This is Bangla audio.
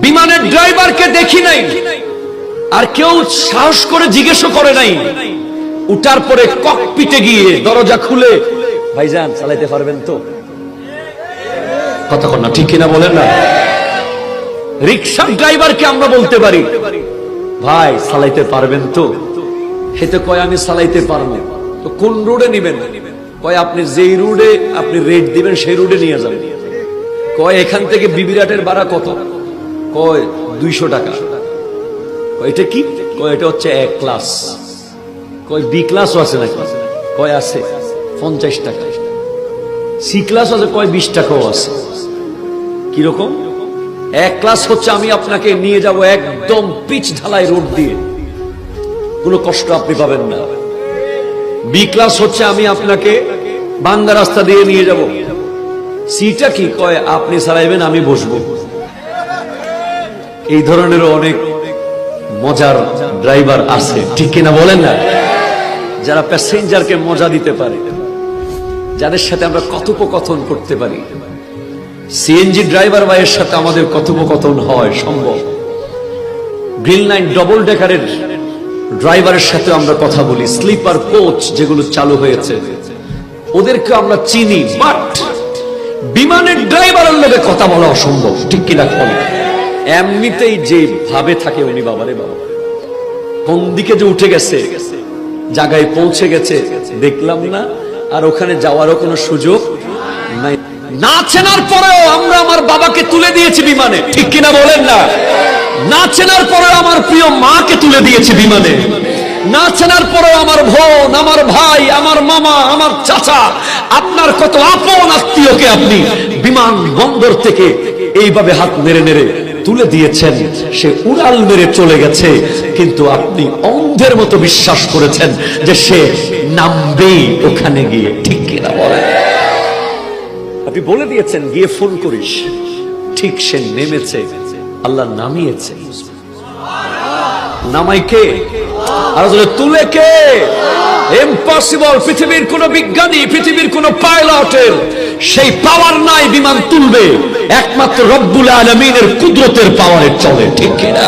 বিমানের ড্রাইভারকে দেখি নাই, আর কেউ সাহস করে জিজ্ঞেস করে নাই। উঠার পরে ককপিটে গিয়ে দরজা খুলে, ভাইজান চালাইতে পারবেন তো? কথা কন না, ঠিক কিনা বলেন না? রিক্সার ড্রাইভারকে আমরা বলতে পারি, ভাই চালাইতে পারবেন তো? হেতে কয় আমি চালাইতে পারবো। তো কোন রোডে নিবেন? কয় আপনি যেই রোডে আপনি রেট দিবেন সেই রোডে নিয়ে যাবেন। কয় এখান থেকে বিবিরাটের ভাড়া কত? কয় 200 টাকা। এটা কি? কয় এটা হচ্ছে A ক্লাস। কয় B ক্লাসও আছে নাকি? কয় আছে 50 টাকা। C ক্লাস আছে, কয় 20 টাকাও আছে। কিরকম? A ক্লাস হচ্ছে আমি আপনাকে নিয়ে যাব একদম পিচ ঢালাই রোড দিয়ে, কোনো কষ্ট আপনি পাবেন না। B ক্লাস হচ্ছে আমি আপনাকে ভাঙ্গা রাস্তা দিয়ে নিয়ে যাব। সিটা কি? কয় আপনি চালাইবেন আমি বসবো। এই ধরনেরও অনেক মজার ড্রাইভার আছে, ঠিক কিনা বলেন না? যারা প্যাসেঞ্জারকে মজা দিতে পারে, যাদের সাথে আমরা কথোপকথন করতে পারি। সিএনজি ড্রাইভার ভাইয়ের সাথে আমাদের কথোপকথন হয় সম্ভব। গ্রিন লাইন ডবল ডেকারের ড্রাইভারের সাথে আমরা কথা বলি। স্লিপার কোচ যেগুলো চালু হয়েছে ওদেরকে আমরা চিনি, বাট বিমানের ড্রাইভারের লোকে কথা বলা অসম্ভব, ঠিক কিনা? এমনিতেই যে ভাবে থাকে উনি, বাবারে বাবা, কোন দিকে যে উঠে গেছে, জায়গায় পৌঁছে গেছে দেখলাম না, আর ওখানে যাওয়ারও কোনো সুযোগ নাই। না চেনার পরেও আমরা আমার বাবাকে তুলে দিয়েছি বিমানে, ঠিক কিনা বলেন না? না চেনার পরেও আমার প্রিয় মাকে তুলে দিয়েছি বিমানে। না চেনার পরেও আমার বোন, আমার ভাই, আমার মামা, আমার চাচা, আপনার কত আপন আত্মীয়কে আপনি বিমান বন্দর থেকে এইভাবে হাত নেড়ে নেড়ে তুলে দিয়েছেন। সে উড়াল মেরে চলে গেছে, কিন্তু আপনি অন্ধের মতো বিশ্বাস করেছেন যে সে নামবেই ওখানে গিয়ে, ঠিক কিনা বলেন? আপনি বলে দিয়েছেন গিয়ে ফোন করিস, ঠিক সে নেমেছে, আল্লাহ নামিয়েছে। নামাই কে? আর তুলে কে? ইম্পসিবল। পৃথিবীর কোন বিজ্ঞানী, পৃথিবীর কোন পাইলটের সেই পাওয়ার নাই বিমান তুলবে, একমাত্র রব্বুল আলামিনের কুদরতের পাওয়ারে চলে, ঠিক কিনা?